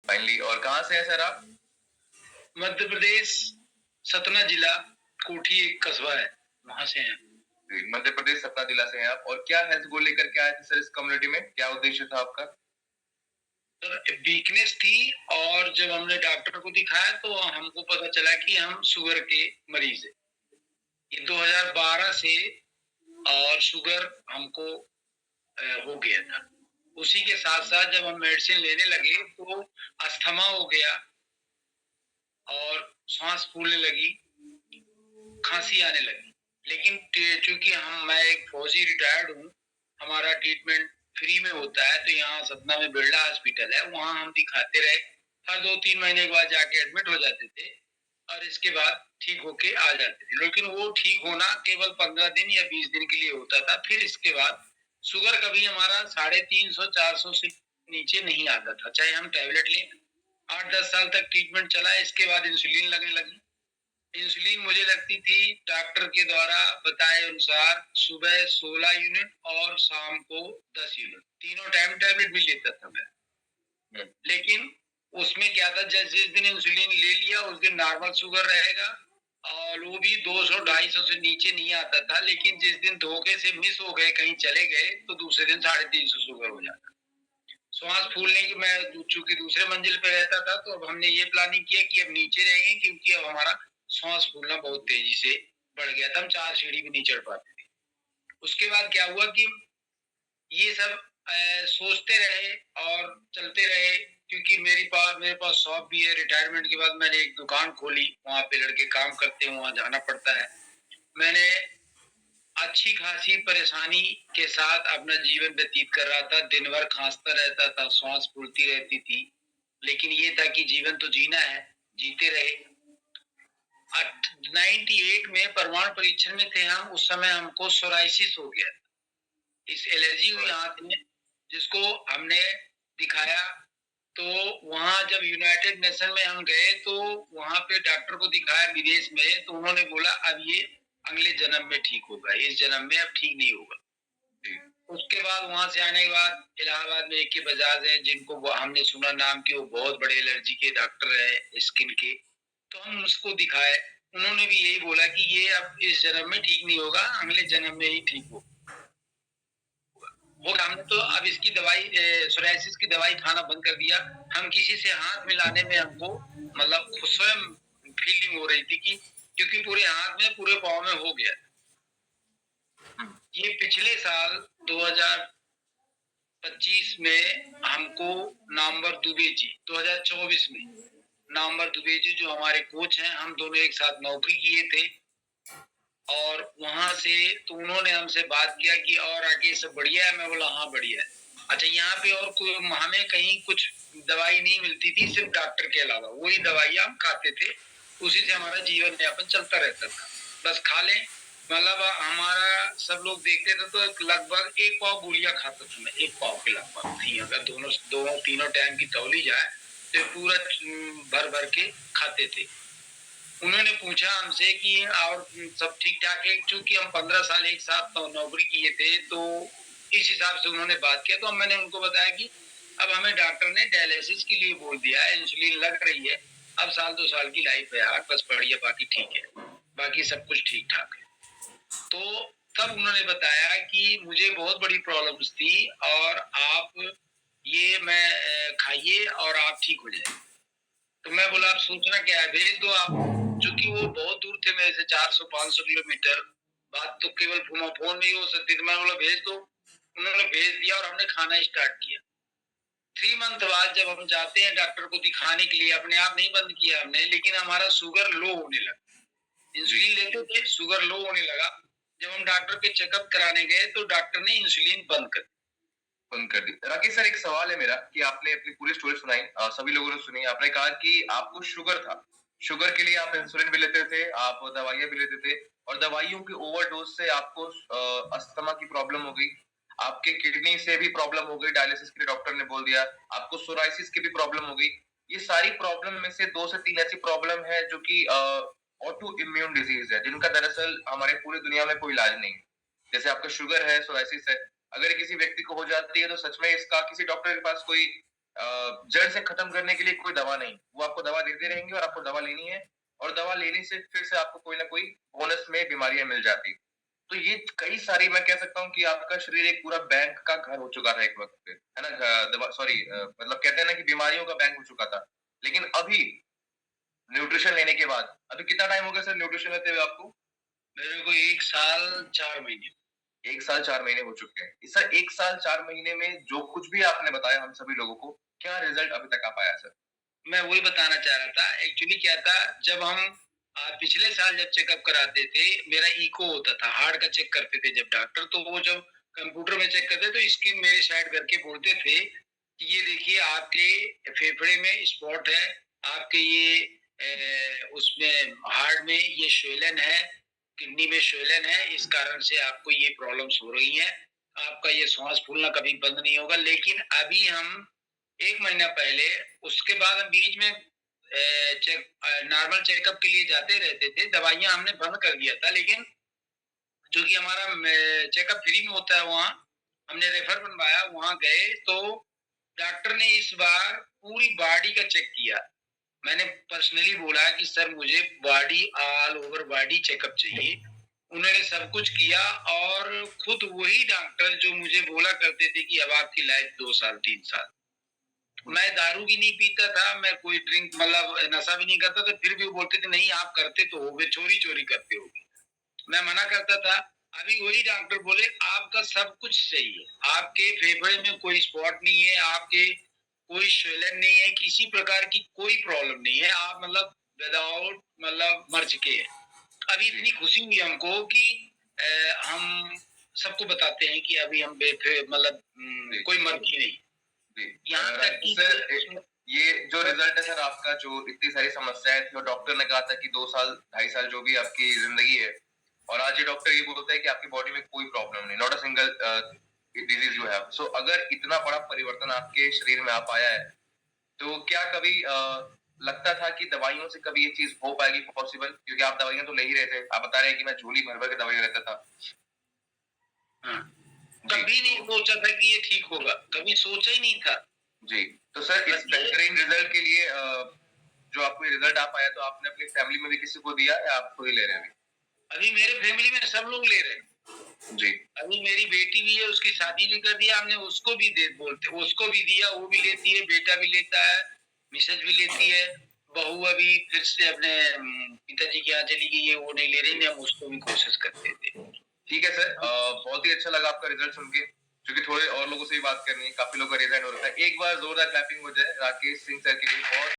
Finally. और कहाँ से हैं सर आप? मध्य प्रदेश, सतना जिला, कोठी एक कस्बा है, वहां से हैं। मध्य प्रदेश सतना जिला से हैं आप। और क्या हेल्थ गोल लेकर के आए थे सर इस कम्युनिटी में? क्या उद्देश्य था आपका? सर वीकनेस थी, और जब हमने डॉक्टर को दिखाया तो हमको पता चला कि हम शुगर के मरीज हैं। ये 2012 से और शुगर हमको हो गया था। उसी के साथ साथ जब हम मेडिसिन लेने लगे तो अस्थमा हो गया और सांस फूलने लगी, खांसी आने लगी। लेकिन चूंकि मैं एक फौजी रिटायर्ड हूँ, हमारा ट्रीटमेंट फ्री में होता है, तो यहाँ सतना में बिरला हॉस्पिटल है, वहां हम दिखाते रहे। हर 2-3 महीने के बाद जाके एडमिट हो जाते थे और इसके बाद ठीक होके आ जाते थे। लेकिन वो ठीक होना केवल 15 दिन या 20 दिन के लिए होता था। फिर इसके बाद शुगर कभी हमारा 350-400 से नीचे नहीं आता था, चाहे हम टैबलेट लें। 8-10 साल तक ट्रीटमेंट चला। इसके बाद इंसुलिन लगने लगी। इंसुलिन मुझे लगती थी डॉक्टर के द्वारा बताए अनुसार सुबह 16 यूनिट और शाम को 10 यूनिट, तीनों टाइम टैबलेट भी लेता था मैं। लेकिन उसमें क्या था, जिस दिन इंसुलिन ले लिया उस दिन नॉर्मल शुगर रहेगा, और वो भी 200-250 से नीचे नहीं आता था। लेकिन जिस दिन धोखे से मिस हो गए, कहीं चले गए, तो दूसरे दिन 350 शुगर हो जाता। श्वास फूलने की, मैं चूंकि दूसरे मंजिल पे रहता था, तो अब हमने ये प्लानिंग किया कि अब नीचे रहेंगे, क्योंकि अब हमारा श्वास फूलना बहुत तेजी से बढ़ गया था। हम 4 सीढ़ी भी नहीं चढ़ पाते थे। उसके बाद क्या हुआ कि ये सब सोचते रहे और चलते रहे, क्योंकि मेरे पास शॉप भी है। रिटायरमेंट के बाद मैंने एक दुकान खोली, वहां पे लड़के काम करते हैं, वहां जाना पड़ता है। मैंने अच्छी खासी परेशानी के साथ अपना जीवन व्यतीत कर रहा था। दिन भर खांसता रहता था, सांस फूलती रहती थी। लेकिन ये था कि जीवन तो जीना है, जीते रहे। 98 में परमाणु परीक्षण में थे हम, उस समय हमको सोराइसिस हो गया। इस एलर्जी हुई आंत में, जिसको हमने दिखाया। तो वहां जब यूनाइटेड नेशन में हम गए, तो वहां पे डॉक्टर को दिखाया विदेश में, तो उन्होंने बोला अब ये अगले जन्म में ठीक होगा, इस जन्म में अब ठीक नहीं होगा। उसके बाद वहां से आने के बाद इलाहाबाद में एक के बजाज है, जिनको हमने सुना नाम कि वो बहुत बड़े एलर्जी के डॉक्टर है, स्किन के। तो हम उसको दिखाए, उन्होंने भी यही बोला कि ये अब इस जन्म में ठीक नहीं होगा, अगले जन्म में ही ठीक होगा। वो हमने तो अब इसकी दवाई, सोराइसिस की दवाई खाना बंद कर दिया। हम किसी से हाथ मिलाने में हमको मतलब स्वयं फीलिंग हो रही थी कि, क्योंकि पूरे हाथ में पूरे पाँव में हो गया। ये पिछले साल 2025 में हमको नवंबर दुबे जी, 2024 में नवंबर दुबे जी जो हमारे कोच हैं, हम दोनों एक साथ नौकरी किए थे। और वहां से तो उन्होंने हमसे बात किया कि और आगे सब बढ़िया है। मैं बोला हाँ बढ़िया है। अच्छा, यहाँ पे और कोई हमें कहीं कुछ दवाई नहीं मिलती थी, सिर्फ डॉक्टर के अलावा वही दवाइयाँ हम खाते थे, उसी से हमारा जीवन यापन चलता रहता था। बस खा लें, मतलब हमारा सब लोग देखते थे तो लगभग 1 पाव गोलियां खाता था मैं, 1 पाव के लगभग थी। अगर दोनों तीनों टाइम की तौली जाए तो पूरा भर भर के खाते थे। उन्होंने पूछा हमसे कि और सब ठीक ठाक है, क्योंकि हम 15 साल एक साथ तो नौकरी किए थे, तो इस हिसाब से उन्होंने बात किया। तो मैंने उनको बताया कि अब हमें डॉक्टर ने डायलिसिस के लिए बोल दिया है, इंसुलिन लग रही है, अब 1-2 साल की लाइफ है यार, बस बढ़िया, बाकी ठीक है, बाकी सब कुछ ठीक ठाक है। तो तब उन्होंने बताया कि मुझे बहुत बड़ी प्रॉब्लम्स थी, और आप ये मैं खाइए और आप ठीक हो जाए। तो मैं बोला आप सोचना क्या है, भेज दो आप। चूंकि वो बहुत दूर थे मेरे से, 400-500 किलोमीटर, बात तो केवल फोन नहीं हो सकती। तो मैं बोला भेज दो। उन्होंने भेज दिया और हमने खाना स्टार्ट किया। 3 मंथ बाद जब हम जाते हैं डॉक्टर को दिखाने के लिए, अपने आप नहीं बंद किया हमने, लेकिन हमारा शुगर लो होने लगा। इंसुलिन लेते थे, शुगर लो होने लगा। जब हम डॉक्टर के चेकअप कराने गए तो डॉक्टर ने इंसुलिन बंद कर दी। राकेश सर, एक सवाल है मेरा कि आपने अपनी पूरी स्टोरी सुनाई, सभी लोगों ने सुनी। आपने कहा कि आपको शुगर था, शुगर के लिए आप इंसुलिन भी लेते थे, आप दवाइयां भी लेते थे, और दवाइयों की ओवरडोज से आपको अस्थमा की प्रॉब्लम हो गई, आपके किडनी से भी प्रॉब्लम हो गई, डायलिसिस के लिए डॉक्टर ने बोल दिया, आपको सोराइसिस की भी प्रॉब्लम हो गई। ये सारी प्रॉब्लम में से 2 से 3 ऐसी प्रॉब्लम है जो कि ऑटो इम्यून डिजीज है, जिनका दरअसल हमारे पूरी दुनिया में कोई इलाज नहीं है। जैसे आपका शुगर है, सोराइसिस है, अगर किसी व्यक्ति को हो जाती है तो सच में इसका किसी डॉक्टर के पास कोई जड़ से खत्म करने के लिए कोई दवा नहीं। वो आपको दवा देते रहेंगे और आपको दवा लेनी है और दवा लेने से फिर से आपको कोई ना कोई बोनस में बीमारियाँ मिल जाती। तो ये कई सारी मैं कह सकता हूँ कि आपका शरीर एक पूरा बैंक का घर हो चुका था एक वक़्त पे, है ना? दवा सॉरी मतलब कहते हैं ना कि बीमारियों का बैंक हो चुका था। लेकिन अभी न्यूट्रिशन लेने के बाद अभी कितना टाइम हो गया सर न्यूट्रिशन लेते हुए आपको? मेरे को 1 साल 4 महीने। 1 साल 4 महीने हो चुके हैं। इस सर 1 साल 4 महीने में जो कुछ भी आपने बताया हम सभी लोगों को, क्या रिज़ल्ट अभी तक आ पाया सर? मैं वही बताना चाह रहा था, एक्चुअली क्या था, जब हम पिछले साल जब चेकअप कराते थे, मेरा इको होता था, हार्ट का चेक करते थे जब डॉक्टर, तो वो जब कंप्यूटर में चेक करते तो स्क्रीन मेरे साइड करके बोलते थे कि ये देखिए आपके फेफड़े में स्पॉट है, आपके ये उसमें हार्ट में ये स्वेलन है, किडनी में स्वेलन है, इस कारण से आपको ये प्रॉब्लम्स हो रही हैं, आपका ये श्वास फूलना कभी बंद नहीं होगा। लेकिन अभी हम 1 महीना पहले, उसके बाद हम बीच में नॉर्मल चेकअप के लिए जाते रहते थे, दवाइयाँ हमने बंद कर दिया था, लेकिन चूँकि हमारा चेकअप फ्री में होता है वहाँ, हमने रेफर बनवाया, वहाँ गए तो डॉक्टर ने इस बार पूरी बॉडी का चेक किया। मैंने पर्सनली बोला कि सर मुझे body all over body checkup चाहिए। उन्होंने सब कुछ किया और खुद वही डॉक्टर जो मुझे बोला करते थे कि अब आपकी लाइफ 2 साल 3 साल। मैं दारू भी नहीं पीता था, मैं कोई ड्रिंक मतलब नशा भी नहीं करता था, फिर भी वो बोलते थे नहीं आप करते तो होगे, चोरी-चोरी करते होगे। मैं मना करता था। अभी वही डॉक्टर बोले आपका सब कुछ सही है, आपके फेफड़े में कोई स्पॉट नहीं है, आपके कोई स्वेलन नहीं है, किसी प्रकार की कोई प्रॉब्लम नहीं है, आप मतलब विदाउट मतलब मर चुके हैं। अभी इतनी खुशी हुई हमको कि हम सबको बताते हैं कि अभी हम मतलब कोई मर्जी नहीं। जी। यहाँ तक कि सर ये जो रिज़ल्ट है सर आपका जो इतनी सारी समस्याएँ थी और डॉक्टर ने कहा था कि 2 साल, 2.5 साल जो भी आपकी ज़िंदगी है और आज ये डॉक्टर ये बोलता है कि आपकी बॉडी में कोई प्रॉब्लम नहीं, not a single disease you have. So अगर इतना बड़ा परिवर्तन आपके शरीर में आ पाया है, तो क्या कभी लगता था कि दवाइयों से कभी ये चीज़ हो पाएगी पॉसिबल? क्योंकि आप दवाइयाँ तो ले ही रहे थे। आप बता रहे हैं कि मैं झोली भर-भर के दवाइयाँ लेता था। हाँ, जी। कभी नहीं सोचा था कि ये ठीक होगा, कभी सोचा ही नहीं था। जी। तो सर इस बस ये बेहतरीन रिज़ल्ट के लिए जो आपको ये रिज़ल्ट आ पाया तो आपने अपनी फैमिली में भी किसी को दिया या आप खुद ही ले रहे हैं अभी? अभी मेरे फैमिली में सब लोग ले रहे हैं। जी। अभी मेरी बेटी भी है, उसकी शादी भी कर दिया हमने, उसको भी दे बोलते उसको भी दिया, वो भी लेती है, बेटा भी लेता है, मिसेज भी लेती है, बहू अभी फिर से अपने पिताजी के यहाँ चली गई है, वो नहीं ले रही, हम उसको भी कोशिश करते थे। ठीक है सर बहुत ही अच्छा लगा आपका रिज़ल्ट सुन के, क्योंकि थोड़े और लोगों से भी बात करनी है, काफ़ी लोग का रिज़ाइन हो रखा है। एक बार ज़ोरदार क्लैपिंग हो जाए राकेश सिंह सर के लिए बहुत